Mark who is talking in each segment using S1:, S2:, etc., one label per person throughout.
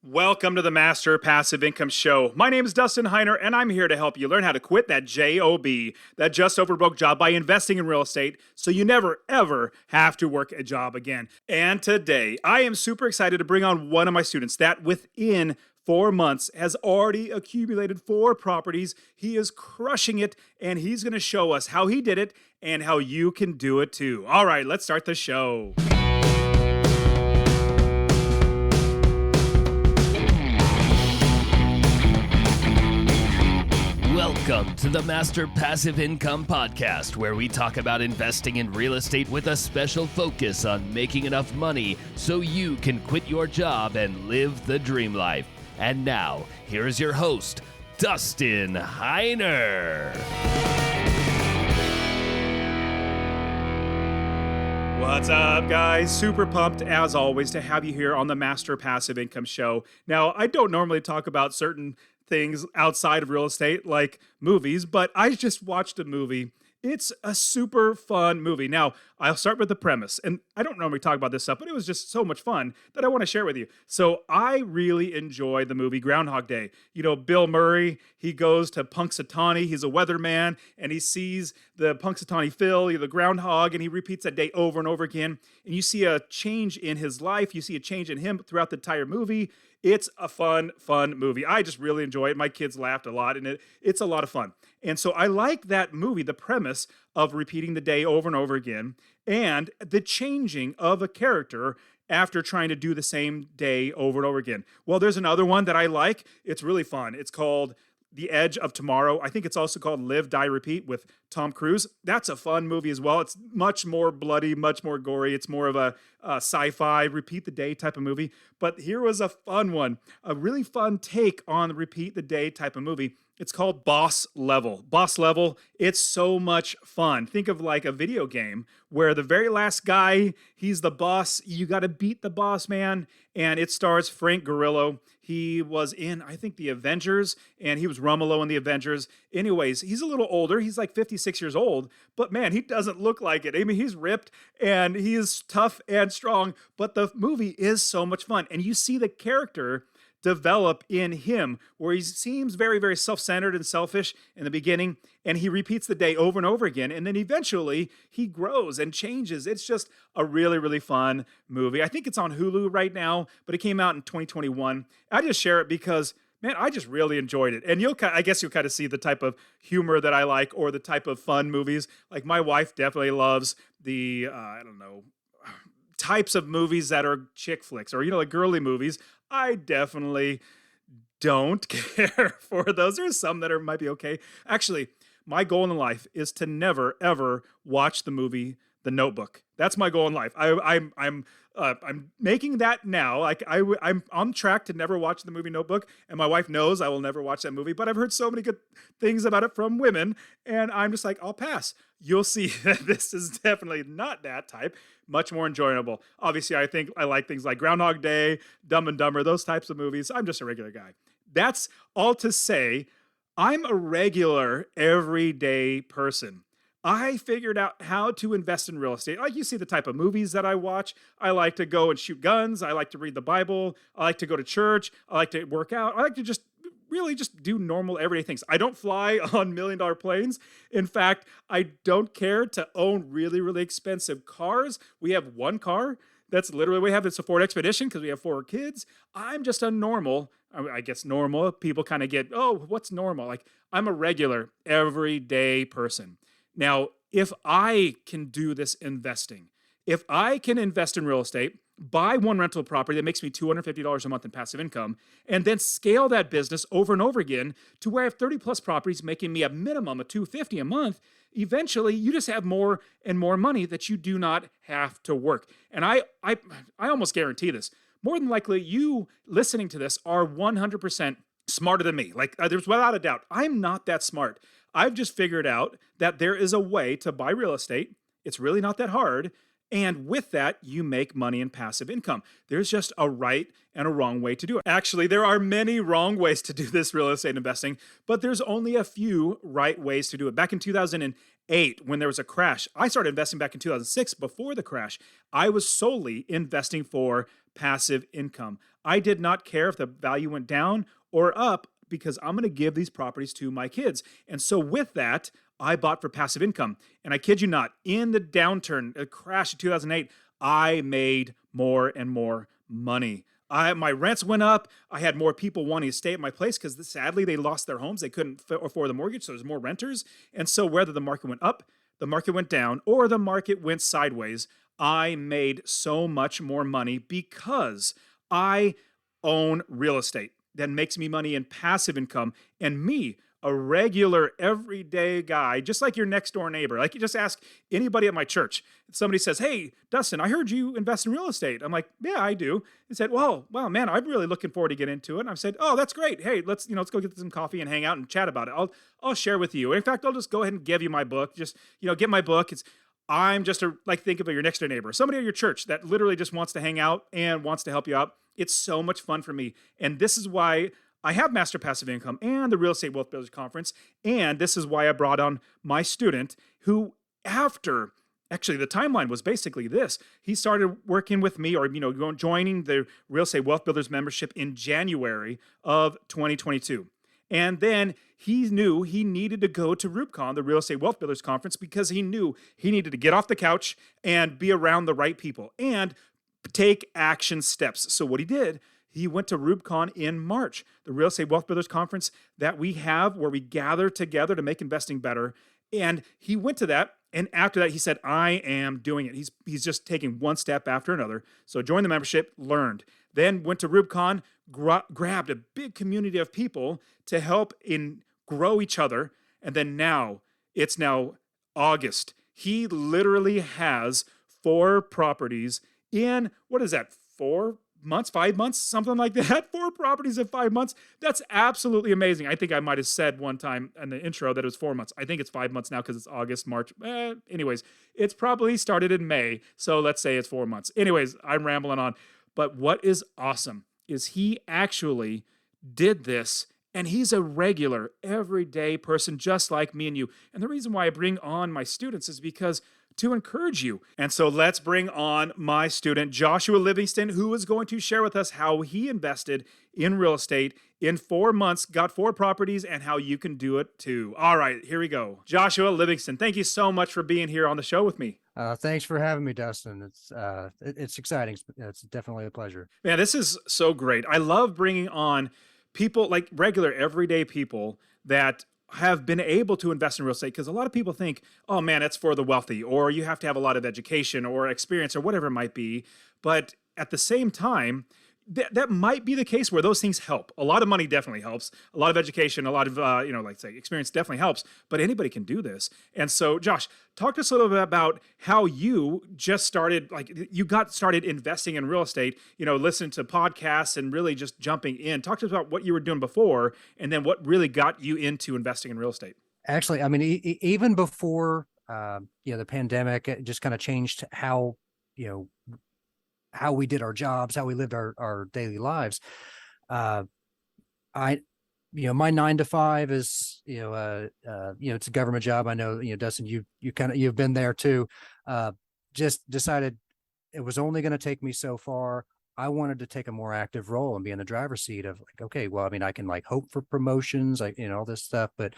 S1: Welcome to the Master Passive Income Show. My name is Dustin Heiner, and I'm here to help you learn how to quit that JOB, that just over broke job, by investing in real estate so you never, ever have to work a job again. And today, I am super excited to bring on one of my students that within 4 months has already accumulated 4 properties. He is crushing it, and he's going to show us how he did it and how you can do it too. All right, let's start the show.
S2: Welcome to the Master Passive Income Podcast, where we talk about investing in real estate with a special focus on making enough money so you can quit your job and live the dream life. And now, here's your host, Dustin Heiner.
S1: What's up, guys? Super pumped, as always, to have you here on the Master Passive Income Show. Now, I don't normally talk about certain things outside of real estate like movies, but I just watched a movie. It's a super fun movie. Now, I'll start with the premise, and I don't normally talk about this stuff, but it was just so much fun that I want to share with you. So I really enjoyed the movie Groundhog Day. You know, Bill Murray, he goes to Punxsutawney, he's a weatherman, and he sees the Punxsutawney Phil, the groundhog, and he repeats that day over and over again. And you see a change in his life, you see a change in him throughout the entire movie. It's a fun movie. I just really enjoy it. My kids laughed a lot, and it's a lot of fun. And so I like that movie, the premise of repeating the day over and over again, and the changing of a character after trying to do the same day over and over again. Well, there's another one that I like. It's really fun. It's called The Edge of Tomorrow. I think it's also called Live, Die, Repeat with Tom Cruise. That's a fun movie as well. It's much more bloody, much more gory. It's more of a sci-fi, repeat the day type of movie. But here was a fun one, a really fun take on the repeat the day type of movie. It's called Boss Level. Boss Level, it's so much fun. Think of like a video game where the very last guy, he's the boss. You got to beat the boss, man. And it stars Frank Grillo. He was in, I think, the Avengers, and he was Romolo in the Avengers. Anyways, he's a little older. He's like 56 years old, but man, he doesn't look like it. I mean, he's ripped and he is tough and strong, but the movie is so much fun. And you see the character develop in him where he seems very, very self-centered and selfish in the beginning, and he repeats the day over and over again, and then eventually he grows and changes. It's just a really, really fun movie. I think it's on Hulu right now, but it came out in 2021. I just share it because, man, I just really enjoyed it. And I guess you'll kind of see the type of humor that I like or the type of fun movies. Like my wife definitely loves the, types of movies that are chick flicks or, like girly movies. I definitely don't care for those. There's some that might be okay. Actually, my goal in life is to never, ever watch the movie The Notebook. That's my goal in life. I'm making that now. Like I'm on track to never watch the movie Notebook, and my wife knows I will never watch that movie. But I've heard so many good things about it from women, and I'm just like, I'll pass. You'll see that this is definitely not that type. Much more enjoyable. Obviously, I think I like things like Groundhog Day, Dumb and Dumber, those types of movies. I'm just a regular guy. That's all to say, I'm a regular, everyday person. I figured out how to invest in real estate. Like you see the type of movies that I watch. I like to go and shoot guns. I like to read the Bible. I like to go to church. I like to work out. I like to just do normal everyday things. I don't fly on $1 million planes. In fact, I don't care to own really, really expensive cars. We have one car. That's literally we have. It's a Ford Expedition because we have 4 kids. I'm just a normal, I guess normal. People kind of get, oh, what's normal? Like I'm a regular, everyday person. Now, if I can do this investing, if I can invest in real estate, buy one rental property that makes me $250 a month in passive income, and then scale that business over and over again to where I have 30 plus properties making me a minimum of $250 a month, eventually you just have more and more money that you do not have to work. And I almost guarantee this. More than likely, you listening to this are 100% smarter than me. Like there's without a doubt, I'm not that smart. I've just figured out that there is a way to buy real estate. It's really not that hard. And with that, you make money in passive income. There's just a right and a wrong way to do it. Actually, there are many wrong ways to do this real estate investing, but there's only a few right ways to do it. Back in 2008, when there was a crash, I started investing back in 2006 before the crash. I was solely investing for passive income. I did not care if the value went down or up because I'm going to give these properties to my kids. And so with that, I bought for passive income. And I kid you not, in the downturn, a crash in 2008, I made more and more money. My rents went up. I had more people wanting to stay at my place because sadly they lost their homes. They couldn't afford the mortgage, so there's more renters. And so whether the market went up, the market went down, or the market went sideways, I made so much more money because I own real estate that makes me money in passive income. And me, a regular everyday guy, just like your next door neighbor. Like you just ask anybody at my church. Somebody says, "Hey, Dustin, I heard you invest in real estate." I'm like, "Yeah, I do." They said, "Well, man, I'm really looking forward to get into it." And I said, "Oh, that's great. Hey, let's go get some coffee and hang out and chat about it. I'll share with you. In fact, I'll just go ahead and give you my book. Just, get my book. I'm just think of your next door neighbor, somebody at your church that literally just wants to hang out and wants to help you out. It's so much fun for me. And this is why I have Master Passive Income and the Real Estate Wealth Builders Conference. And this is why I brought on my student who, actually, the timeline was basically this. He started working with me or, joining the Real Estate Wealth Builders membership in January of 2022. And then he knew he needed to go to RubeCon, the Real Estate Wealth Builders Conference, because he knew he needed to get off the couch and be around the right people and take action steps. So what he did, he went to RubeCon in March, the Real Estate Wealth Builders Conference that we have where we gather together to make investing better. And he went to that. And after that, he said, I am doing it. He's just taking one step after another. So joined the membership, learned. Then went to RubeCon, grabbed a big community of people to help grow each other. And then it's now August. He literally has 4 properties in, what is that, 4 months, 5 months, something like that. 4 properties in 5 months. That's absolutely amazing. I think I might have said one time in the intro that it was 4 months. I think it's 5 months now because it's August, March. Anyways, it's probably started in May. So let's say it's 4 months. Anyways, I'm rambling on. But what is awesome is he actually did this, and he's a regular, everyday person just like me and you. And the reason why I bring on my students is because to encourage you. And so let's bring on my student, Joshua Livingston, who is going to share with us how he invested in real estate in 4 months, got 4 properties, and how you can do it too. All right, here we go. Joshua Livingston, thank you so much for being here on the show with me.
S3: Thanks for having me, Dustin. It's exciting. It's definitely a pleasure.
S1: Man, this is so great. I love bringing on people like regular, everyday people that have been able to invest in real estate, because a lot of people think, oh man, that's for the wealthy, or you have to have a lot of education or experience or whatever it might be. But at the same time, that might be the case where those things help. A lot of money definitely helps. A lot of education, a lot of, experience definitely helps, but anybody can do this. And so, Josh, talk to us a little bit about how you just started, you got started investing in real estate, listening to podcasts and really just jumping in. Talk to us about what you were doing before and then what really got you into investing in real estate.
S3: Actually, I mean, even before, the pandemic, it just kind of changed how we did our jobs, how we lived our daily lives. My 9 to 5 is, it's a government job. I know, Dustin, you've been there too. Just decided it was only going to take me so far. I wanted to take a more active role and be in the driver's seat of okay, well, I mean, I can hope for promotions, all this stuff, but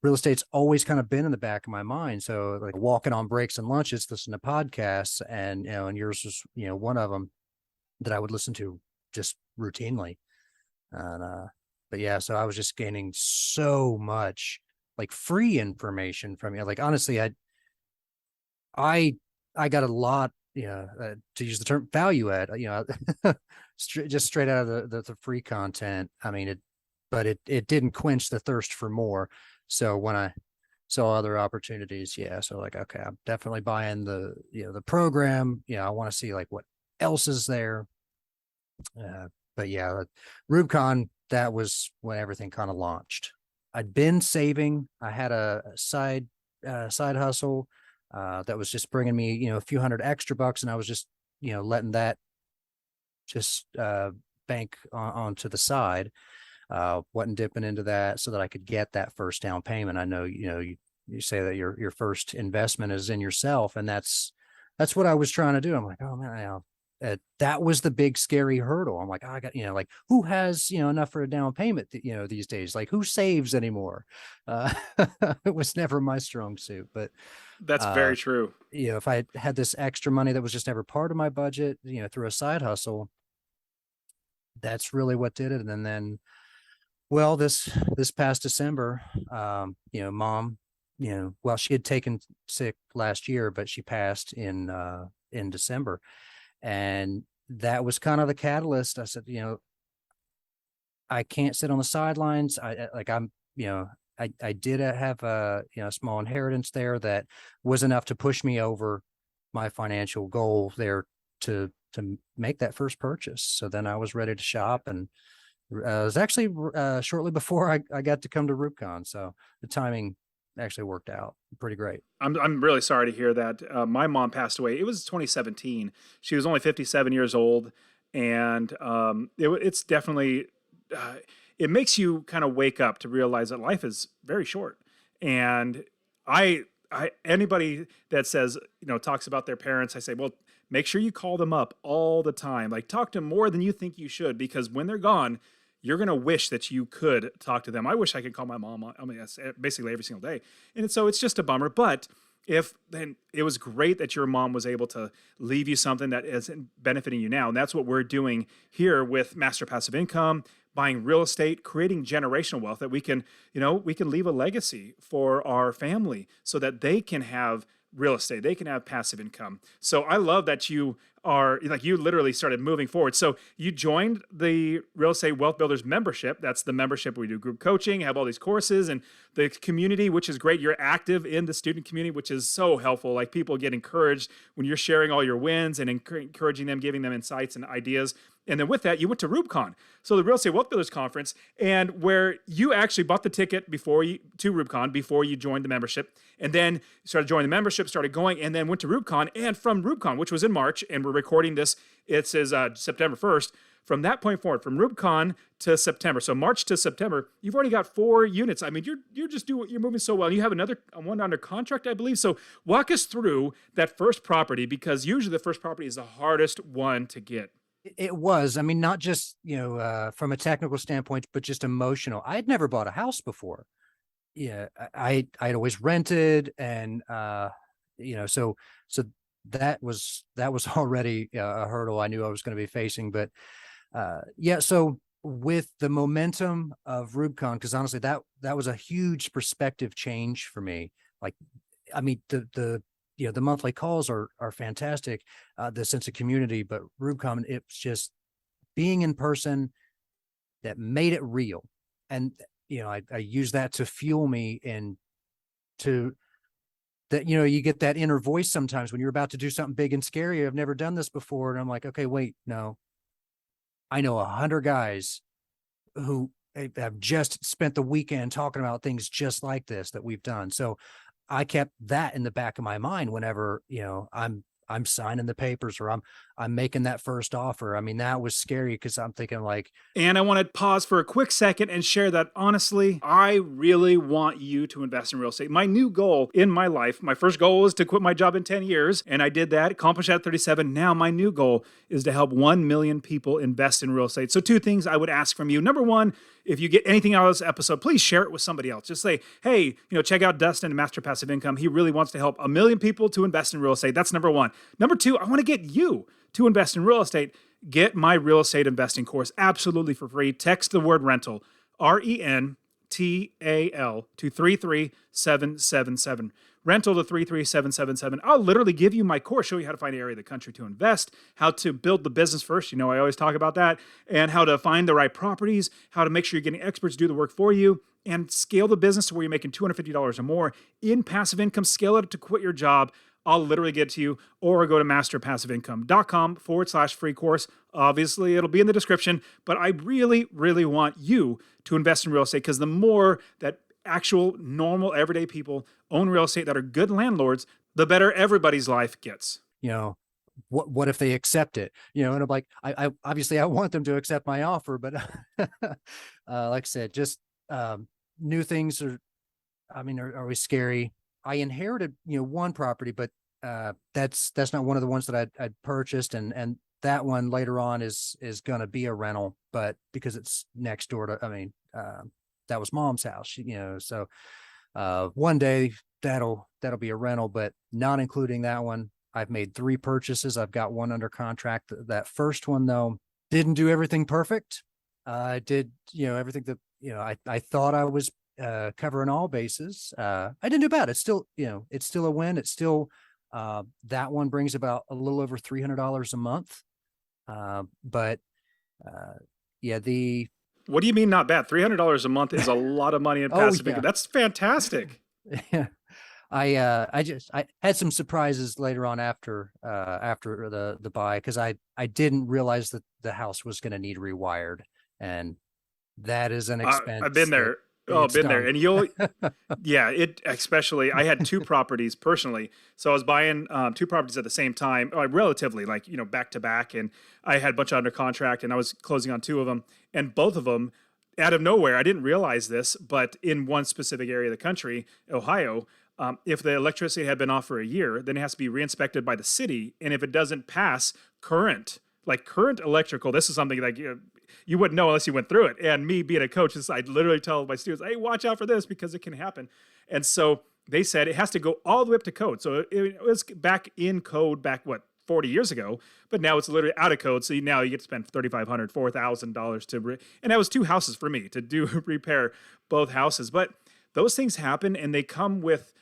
S3: real estate's always kind of been in the back of my mind. So walking on breaks and lunches, listen to podcasts, and yours was one of them that I would listen to just routinely. And but yeah, so I was just gaining so much free information from you. Honestly, I got a lot, to use the term value add, just straight out of the free content. I mean, it didn't quench the thirst for more. So when I saw other opportunities, so okay, I'm definitely buying the program. I want to see what else is there. But yeah, RubeCon, that was when everything kind of launched. I'd been saving. I had a side hustle that was just bringing me, a few hundred extra bucks, and I was just, letting that just bank onto the side. Wasn't dipping into that so that I could get that first down payment. I know, you say that your first investment is in yourself, and that's what I was trying to do. I'm like, oh man, that was the big scary hurdle. I'm like, oh, I got, like who has, enough for a down payment, these days, like who saves anymore? Uh, it was never my strong suit, but,
S1: That's
S3: uh,
S1: very true.
S3: if I had this extra money that was just never part of my budget, through a side hustle, that's really what did it. And then, well, this past December, mom, well, she had taken sick last year, but she passed in December. And that was kind of the catalyst. I said, I can't sit on the sidelines. Like I did have a small inheritance there that was enough to push me over my financial goal there to make that first purchase. So then I was ready to shop, and it was actually shortly before I got to come to RubeCon. So the timing actually worked out pretty great.
S1: I'm really sorry to hear that. My mom passed away. It was 2017. She was only 57 years old, and it's definitely uh, it makes you kind of wake up to realize that life is very short. And I anybody that says talks about their parents, I say, well, make sure you call them up all the time. Like talk to them more than you think you should, because when they're gone, you're gonna wish that you could talk to them. I wish I could call my mom. I mean, that's basically every single day, and so it's just a bummer. But if then it was great that your mom was able to leave you something that is benefiting you now, and that's what we're doing here with Master Passive Income, buying real estate, creating generational wealth that we can leave a legacy for our family so that they can have real estate, they can have passive income. So I love that you are like you literally started moving forward. So you joined the Real Estate Wealth Builders membership. That's the membership where we do group coaching, have all these courses, and the community, which is great. You're active in the student community, which is so helpful. Like people get encouraged when you're sharing all your wins and encouraging them, giving them insights and ideas. And then with that, you went to RubeCon, so the Real Estate Wealth Builders Conference, and where you actually bought the ticket to RubeCon before you joined the membership, and then started joining the membership, started going, and then went to RubeCon. And from RubeCon, which was in March, and we're recording this, it says September 1st. From that point forward, from RubeCon to September, so March to September, you've already got 4 units. I mean, you're moving so well. You have another one under contract, I believe. So walk us through that first property, because usually the first property is the hardest one to get.
S3: It was, I mean, not just, from a technical standpoint, but just emotional. I had never bought a house before. Yeah. I'd always rented, and, so that was already a hurdle I knew I was going to be facing. But, yeah, so with the momentum of RubeCon, because honestly, that was a huge perspective change for me. Like, I mean, the monthly calls are fantastic, the sense of community, but RubeCon, it's just being in person that made it real. And, I use that to fuel me, and to that, you get that inner voice sometimes when you're about to do something big and scary. I've never done this before. And I'm like, okay, wait, no, I know 100 guys who have just spent the weekend talking about things just like this that we've done. So I kept that in the back of my mind whenever, I'm signing the papers, or I'm making that first offer. I mean, that was scary, because I'm thinking like,
S1: And I want to pause for a quick second and share that honestly, I really want you to invest in real estate. My new goal in my life, my first goal was to quit my job in 10 years, and I did that, accomplished that at 37. Now my new goal is to help 1 million people invest in real estate. So 2 things I would ask from you. Number 1, if you get anything out of this episode, please share it with somebody else. Just say, hey, check out Dustin, Master Passive Income. He really wants to help 1 million people to invest in real estate. That's number 1. Number 2, I want to get you to invest in real estate. Get my real estate investing course absolutely for free. Text the word rental, RENTAL, to 33777. Rental to 33777. I'll literally give you my course, show you how to find an area of the country to invest, how to build the business first. I always talk about that, and how to find the right properties, how to make sure you're getting experts to do the work for you, and scale the business to where you're making $250 or more in passive income. Scale it to quit your job. I'll literally get to you, or go to masterpassiveincome.com/free course. Obviously, it'll be in the description, but I really, really want you to invest in real estate, because the more that actual, normal, everyday people own real estate that are good landlords, the better everybody's life gets.
S3: What if they accept it? And I'm like, I obviously I want them to accept my offer, but like I said, just new things are always scary. I inherited, one property, but that's not one of the ones that I'd purchased, and that one later on is going to be a rental, but because it's next door to, that was mom's house, so one day that'll be a rental, but not including that one. I've made 3 purchases. I've got one under contract. That first one though didn't do everything perfect. I did, everything that, I thought I was covering all bases. I didn't do bad. It's still, it's still a win. It's still, that one brings about a little over $300 a month. But yeah,
S1: what do you mean not bad? $300 a month is a lot of money in passive income. That's fantastic.
S3: Yeah. I had some surprises later on after the buy, because I didn't realize that the house was going to need rewired, and that is an expense.
S1: I've been there. There. And especially, I had 2 properties personally. So I was buying 2 properties at the same time, relatively back to back. And I had a bunch under contract, and I was closing on 2 of them, and both of them out of nowhere. I didn't realize this, but in one specific area of the country, Ohio, if the electricity had been off for a year, then it has to be reinspected by the city. And if it doesn't pass current electrical, this is something like you wouldn't know unless you went through it. And me being a coach, I'd literally tell my students, hey, watch out for this because it can happen. And so they said it has to go all the way up to code. So it was back in code 40 years ago, but now it's literally out of code. So now you get to spend $3,500, $4,000 and that was 2 houses for me to do repair both houses. But those things happen, and they come with,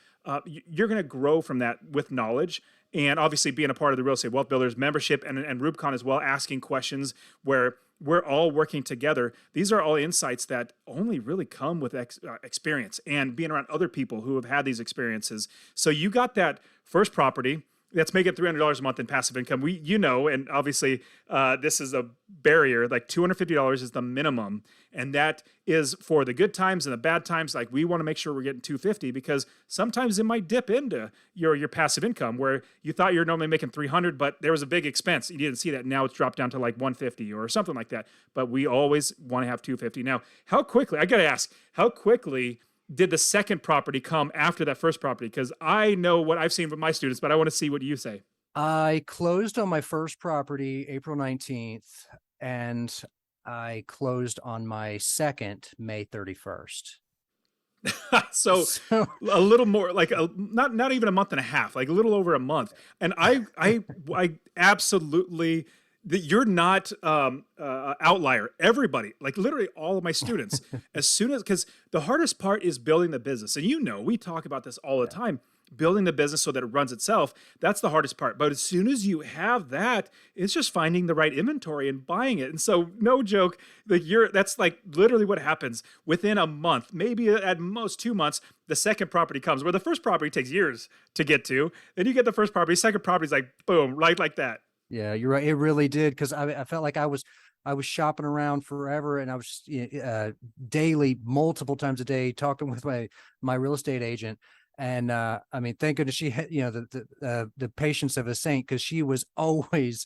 S1: you're going to grow from that with knowledge. And obviously being a part of the Real Estate Wealth Builders membership and Rubicon as well, asking questions where we're all working together. These are all insights that only really come with experience and being around other people who have had these experiences. So you got that first property that's making $300 a month in passive income. And obviously this is a barrier, like $250 is the minimum. And that is for the good times and the bad times. Like, we want to make sure we're getting $250, because sometimes it might dip into your passive income where you thought you're normally making $300, but there was a big expense. You didn't see that. Now it's dropped down to like $150 or something like that. But we always want to have $250. Now, I got to ask, how quickly did the second property come after that first property? Because I know what I've seen from my students, but I want to see what you say.
S3: I closed on my first property April 19th, and I closed on my second May 31st.
S1: so a little more, like not even a month and a half, like a little over a month. And I absolutely, that you're not outlier. Everybody, like literally all of my students, because the hardest part is building the business. And we talk about this all the time, building the business so that it runs itself. That's the hardest part. But as soon as you have that, it's just finding the right inventory and buying it. And so, no joke, that's like literally what happens within a month, maybe at most 2 months. The second property comes, where the first property takes years to get to. Then you get the first property, second property is like boom, right like that.
S3: Yeah, you're right. It really did, because I felt like I was shopping around forever, and I was daily, multiple times a day, talking with my real estate agent. And thank goodness she had, the patience of a saint, because she was always,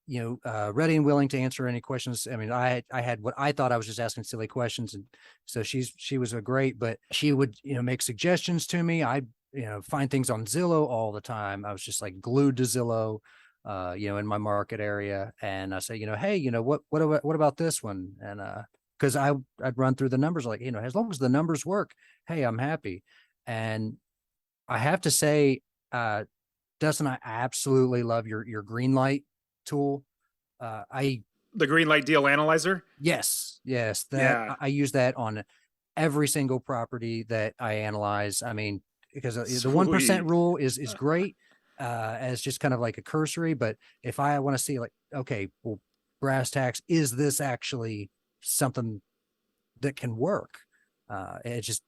S3: ready and willing to answer any questions. I had what I thought I was just asking silly questions, and so she was a great, but she would, make suggestions to me. I find things on Zillow all the time. I was just like glued to Zillow, in my market area, and I say, hey, what about this one? And because I'd run through the numbers, like, as long as the numbers work, hey, I'm happy. And I have to say, Dustin, I absolutely love your green light tool. The
S1: green light deal analyzer.
S3: Yes. I use that on every single property that I analyze. Because the 1% rule is great as just kind of like a cursory, but if I want to see, like, okay, well, brass tacks, is this actually something that can work? It's just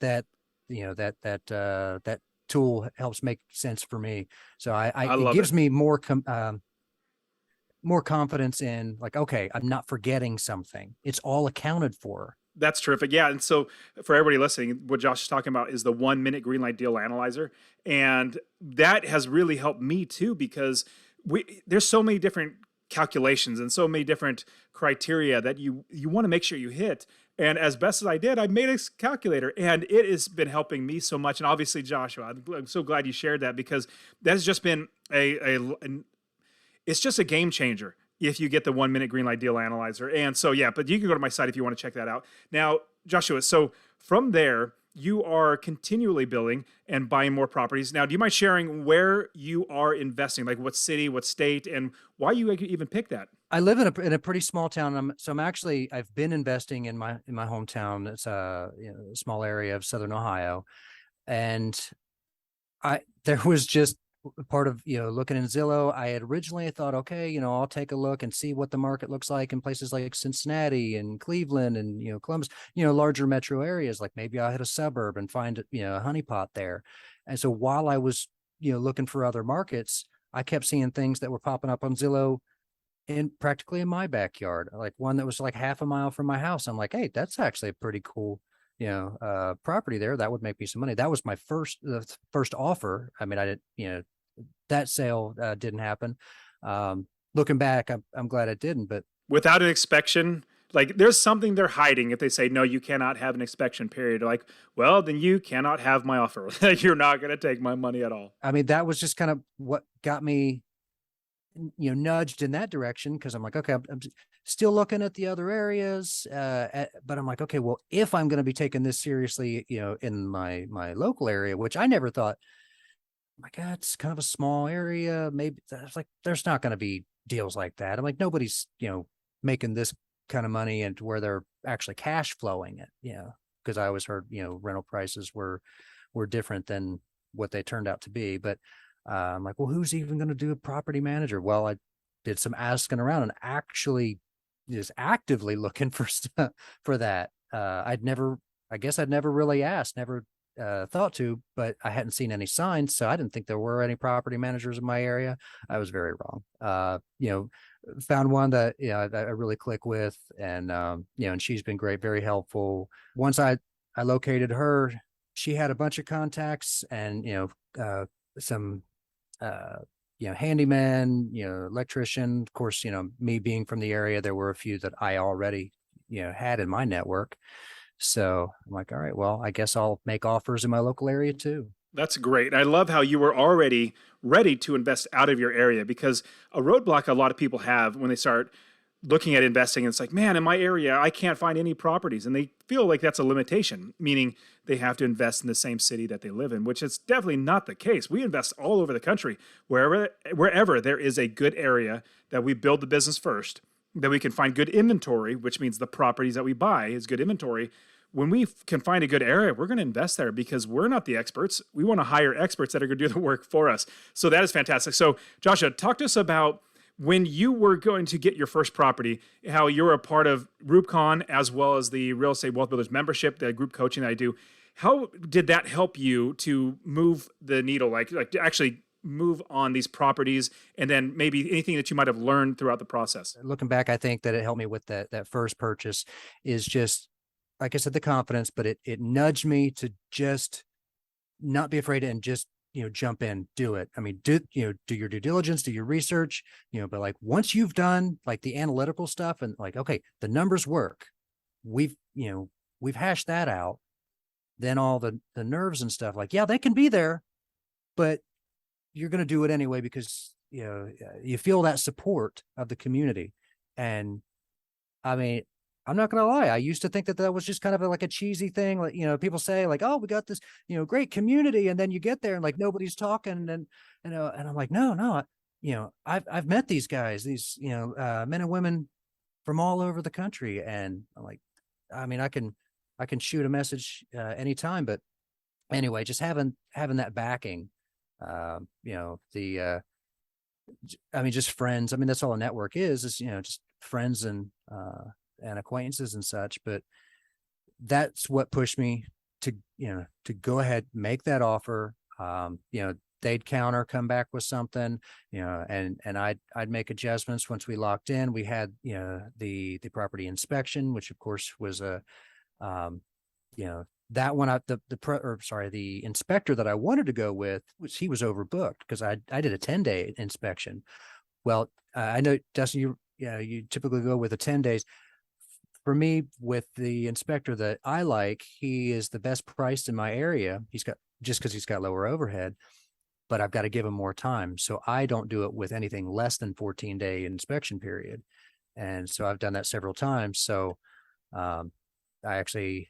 S3: that that tool helps make sense for me. So it gives me more confidence in, like, okay, I'm not forgetting something. It's all accounted for.
S1: That's terrific. Yeah. And so for everybody listening, what Josh is talking about is the 1 minute green light deal analyzer. And that has really helped me too, because there's so many different calculations and so many different criteria that you want to make sure you hit. And as best as I did, I made a calculator, and it has been helping me so much. And obviously, Joshua, I'm so glad you shared that, because that's just been it's just a game changer if you get the 1 minute green light deal analyzer. And so, yeah, but you can go to my site if you want to check that out. Now, Joshua, so from there, you are continually building and buying more properties. Now, do you mind sharing where you are investing, like what city, what state, and why you even pick that?
S3: I live in a pretty small town. I've been investing in my hometown. It's a small area of Southern Ohio, and there was just part of, looking in Zillow. I had originally thought, okay, I'll take a look and see what the market looks like in places like Cincinnati and Cleveland and, Columbus, larger metro areas. Like maybe I'll hit a suburb and find, a honeypot there. And so while I was, looking for other markets, I kept seeing things that were popping up on Zillow practically in my backyard, like one that was like half a mile from my house. I'm like, hey, that's actually a pretty cool, property there. That would make me some money. That was my first offer. I mean, I didn't, that sale didn't happen. Looking back, I'm glad it didn't. But
S1: Without an inspection, like there's something they're hiding if they say, no, you cannot have an inspection period. Like, well, then you cannot have my offer. You're not going to take my money at all.
S3: I mean, that was just kind of what got me, nudged in that direction, because I'm like, okay, I'm still looking at the other areas, but I'm like, okay, well, if I'm going to be taking this seriously, in my local area, which I never thought, my God, it's kind of a small area. Maybe there's not going to be deals like that. I'm like, nobody's, making this kind of money and where they're actually cash flowing it, because I always heard, rental prices were different than what they turned out to be. But I'm like, well, who's even going to do a property manager? Well, I did some asking around and actually just actively looking for stuff for that. I guess I'd never really asked, never thought to, but I hadn't seen any signs. So I didn't think there were any property managers in my area. I was very wrong. Found one that, I really click with, and, and she's been great, very helpful. Once I located her, she had a bunch of contacts and, some handyman, electrician. Of course, me being from the area, there were a few that I already, had in my network. So I'm like, all right, well, I guess I'll make offers in my local area too.
S1: That's great. And I love how you were already ready to invest out of your area, because a roadblock a lot of people have when they start looking at investing, and it's like, man, in my area, I can't find any properties. And they feel like that's a limitation, meaning they have to invest in the same city that they live in, which is definitely not the case. We invest all over the country, wherever there is a good area that we build the business first, that we can find good inventory, which means the properties that we buy is good inventory. When we can find a good area, we're going to invest there because we're not the experts. We want to hire experts that are going to do the work for us. So that is fantastic. So Joshua, talk to us about when you were going to get your first property, how you're a part of RoopCon as well as the Real Estate Wealth Builders membership, the group coaching that I do. How did that help you to move the needle, like to actually move on these properties, and then maybe anything that you might have learned throughout the process?
S3: Looking back, I think that it helped me with that first purchase is just, like I said, the confidence, but it nudged me to just not be afraid and just, jump in, do it. I mean, do your due diligence, do your research, but like once you've done like the analytical stuff and like, okay, the numbers work, we've hashed that out, then all the nerves and stuff, like, yeah, they can be there, but you're going to do it anyway because, you feel that support of the community. And I mean, I'm not going to lie. I used to think that was just kind of like a cheesy thing. Like, people say like, oh, we got this, great community. And then you get there and like, nobody's talking. And, and I'm like, no, I've met these guys, these, men and women from all over the country. And I'm like, I mean, I can shoot a message anytime, but anyway, just having that backing, just friends. I mean, that's all a network is, just friends and acquaintances and such. But that's what pushed me to go ahead, make that offer. They'd come back with something, and I'd make adjustments once we locked in. We had, the property inspection, which of course was that one, the inspector that I wanted to go with he was overbooked because I did a 10-day inspection. Well, I know, Dustin, you typically go with a 10 days. For me, with the inspector that I like, he is the best priced in my area. Just because he's got lower overhead. but I've got to give them more time. So I don't do it with anything less than 14-day inspection period. And so I've done that several times. So I actually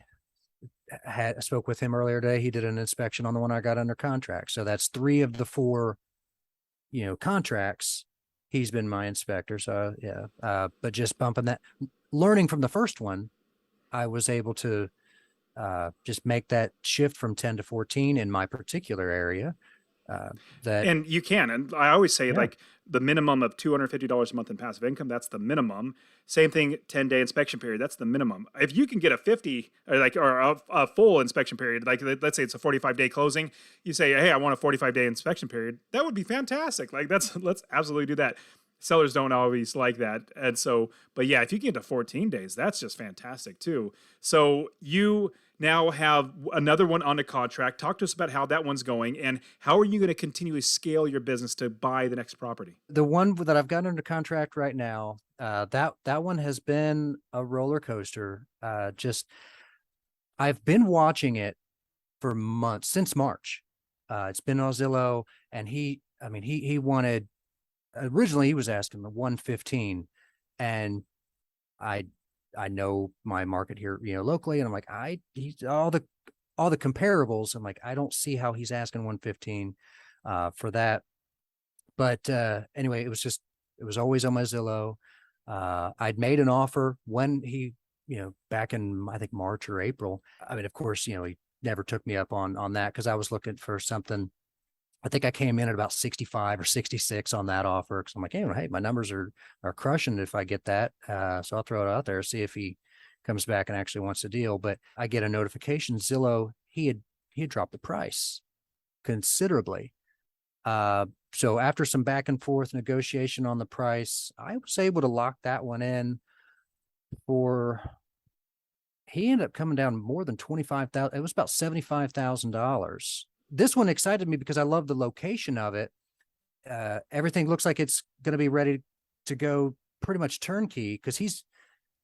S3: spoke with him earlier today. He did an inspection on the one I got under contract. So that's 3 of the 4, contracts. He's been my inspector. So yeah, but just bumping that, learning from the first one, I was able to just make that shift from 10 to 14 in my particular area. That
S1: And you can. And I always say,
S3: Yeah.
S1: like, the minimum of $250 a month in passive income, that's the minimum. Same thing, 10-day inspection period, that's the minimum. If you can get a 50 or a full inspection period, like let's say it's a 45-day closing, you say, hey, I want a 45-day inspection period, that would be fantastic. Like, let's absolutely do that. Sellers don't always like that. And so, but yeah, if you get to 14 days, that's just fantastic too. So you now have another one on the contract. Talk to us about how that one's going and how are you going to continually scale your business to buy the next property?
S3: the one that I've got under contract right now, that one has been a roller coaster. Just I've been watching it for months, since March. It's been on Zillow, and he wanted, originally he was asking the 115, and I I know my market here, locally, and I'm like, he's all the comparables. I'm like, I don't see how he's asking 115 for that. But anyway, it was always on my Zillow. I'd made an offer when he, back in, I think, March or April. I mean, of course, he never took me up on that, because I was looking for something. I think I came in at about 65 or 66 on that offer. Cause I'm like, hey, my numbers are crushing if I get that. So I'll throw it out there, see if he comes back and actually wants to deal. But I get a notification, Zillow, he had dropped the price considerably. So after some back and forth negotiation on the price, I was able to lock that one in for, he ended up coming down more than 25,000. It was about $75,000. This one excited me because I love the location of it. Everything looks like it's going to be ready to go pretty much turnkey, because he's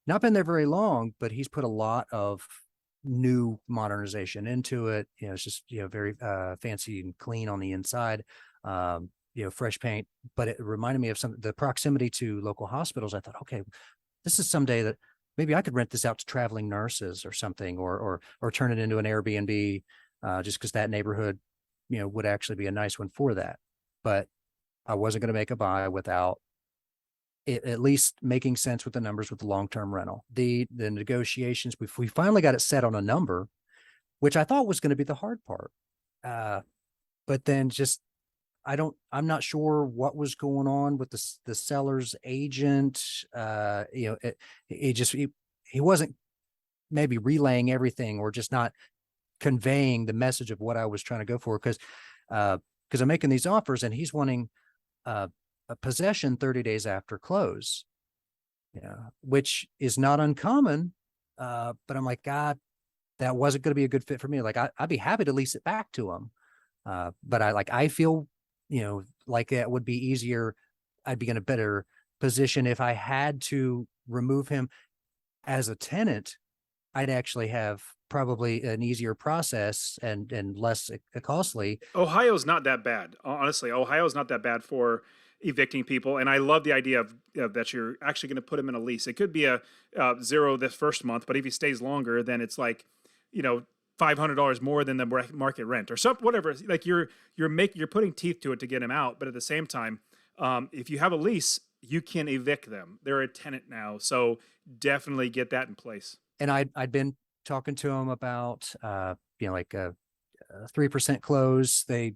S3: not been there very long, but he's put a lot of new modernization into it. It's just, very fancy and clean on the inside. Fresh paint, but it reminded me of the proximity to local hospitals. I thought, okay, this is someday that maybe I could rent this out to traveling nurses or something, or turn it into an Airbnb, just because that neighborhood, would actually be a nice one for that. But I wasn't going to make a buy without it at least making sense with the numbers with the long-term rental. The negotiations, we finally got it set on a number, which I thought was going to be the hard part. But then just, I'm not sure what was going on with the seller's agent. He wasn't maybe relaying everything, or just not conveying the message of what I was trying to go for. Cause I'm making these offers, and he's wanting a possession 30 days after close, which is not uncommon. But I'm like, God, that wasn't going to be a good fit for me. Like, I'd be happy to lease it back to him. But I feel, like it would be easier. I'd be in a better position if I had to remove him as a tenant. I'd actually have probably an easier process and less costly.
S1: Ohio's not that bad. Honestly, Ohio's not that bad for evicting people. And I love the idea of that you're actually going to put him in a lease. It could be a zero this first month, but if he stays longer, then it's like, $500 more than the market rent or something, whatever. Like you're putting teeth to it to get him out. But at the same time, if you have a lease, you can evict them. They're a tenant now. So definitely get that in place.
S3: And I'd been talking to him about, like a 3% close. They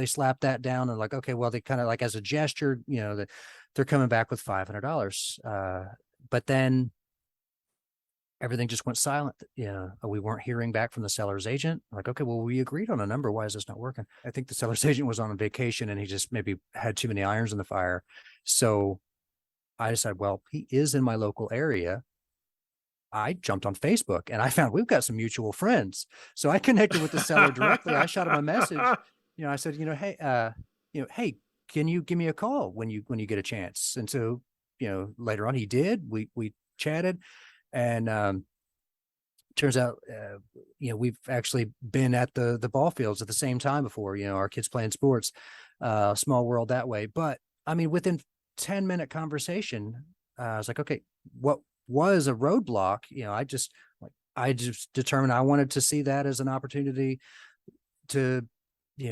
S3: slapped that down, and like, okay, well, they kind of, like, as a gesture, they're coming back with $500. But then everything just went silent. We weren't hearing back from the seller's agent. Like, okay, well, we agreed on a number. Why is this not working? I think the seller's agent was on vacation, and he just maybe had too many irons in the fire. So I decided, well, he is in my local area. I jumped on Facebook, and I found we've got some mutual friends. So I connected with the seller directly. I shot him a message. I said, hey, can you give me a call when you get a chance? And so, later on he did. We chatted, and turns out, we've actually been at the ball fields at the same time before, our kids playing sports, small world that way. But I mean, within 10-minute conversation, I was like, okay, what was a roadblock? I just determined I wanted to see that as an opportunity to,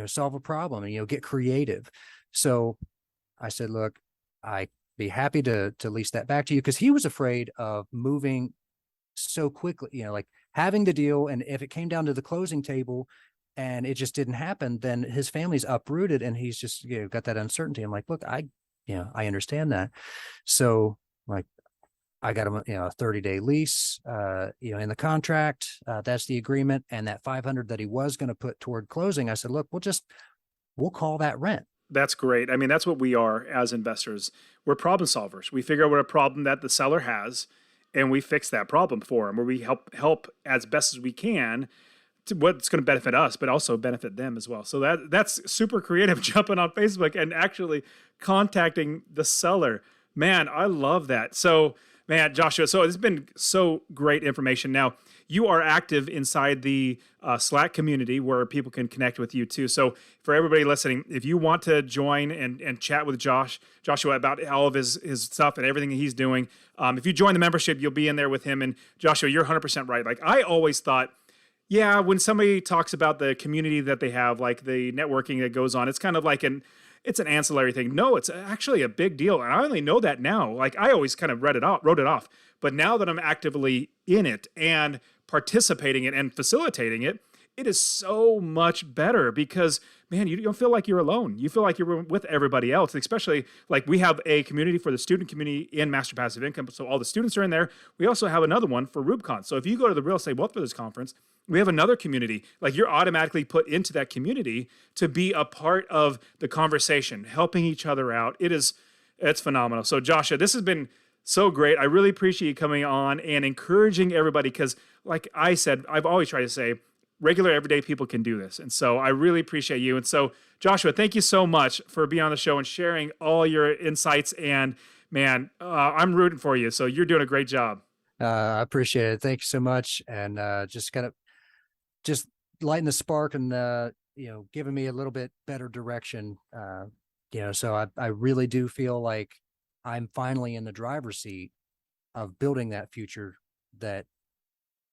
S3: solve a problem and, get creative. So I said, look, I'd be happy to lease that back to you, because he was afraid of moving so quickly, like having the deal. And if it came down to the closing table and it just didn't happen, then his family's uprooted and he's just, got that uncertainty. I'm like, look, I understand that. So like, I got him, a 30-day lease, in the contract. That's the agreement. And that 500 that he was going to put toward closing, I said, look, we'll call that rent.
S1: That's great. I mean, that's what we are as investors. We're problem solvers. We figure out what a problem that the seller has, and we fix that problem for them, or we help as best as we can to what's going to benefit us, but also benefit them as well. So that's super creative, jumping on Facebook and actually contacting the seller. Man, I love that. So, man, Joshua, so it's been so great information. Now, you are active inside the Slack community where people can connect with you too. So for everybody listening, if you want to join and chat with Joshua about all of his stuff and everything he's doing, if you join the membership, you'll be in there with him. And Joshua, you're 100% right. Like I always thought, yeah, when somebody talks about the community that they have, like the networking that goes on, it's kind of like it's an ancillary thing. No, it's actually a big deal. And I only know that now. Like I always kind of wrote it off. But now that I'm actively in it and participating in it and facilitating it, it is so much better because, man, you don't feel like you're alone. You feel like you're with everybody else, especially like we have a community for the student community in Master Passive Income. So all the students are in there. We also have another one for RubeCon. So if you go to the Real Estate Wealth Builders Conference, we have another community. Like you're automatically put into that community to be a part of the conversation, helping each other out. It's phenomenal. So Joshua, this has been so great. I really appreciate you coming on and encouraging everybody because like I said, I've always tried to say, regular everyday people can do this. And so I really appreciate you. And so Joshua, thank you so much for being on the show and sharing all your insights. And man, I'm rooting for you. So you're doing a great job.
S3: I appreciate it. Thank you so much. And just lighting the spark and, giving me a little bit better direction. So I really do feel like I'm finally in the driver's seat of building that future that,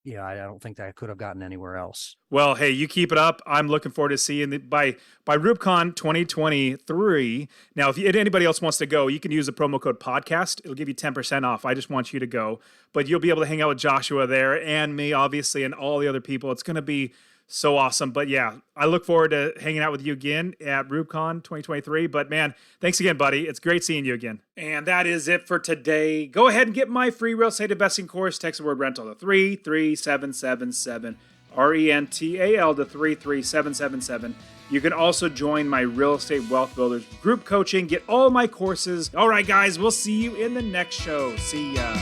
S3: I don't think that I could have gotten anywhere else.
S1: Well, hey, you keep it up. I'm looking forward to seeing by RubeCon 2023. Now, if anybody else wants to go, you can use the promo code podcast. It'll give you 10% off. I just want you to go. But you'll be able to hang out with Joshua there and me, obviously, and all the other people. It's going to be so awesome. But yeah, I look forward to hanging out with you again at RubeCon 2023. But man, thanks again, buddy. It's great seeing you again. And that is it for today. Go ahead and get my free real estate investing course. Text the word rental to 33777. RENTAL to 33777. You can also join my Real Estate Wealth Builders group coaching. Get all my courses. All right, guys, we'll see you in the next show. See ya.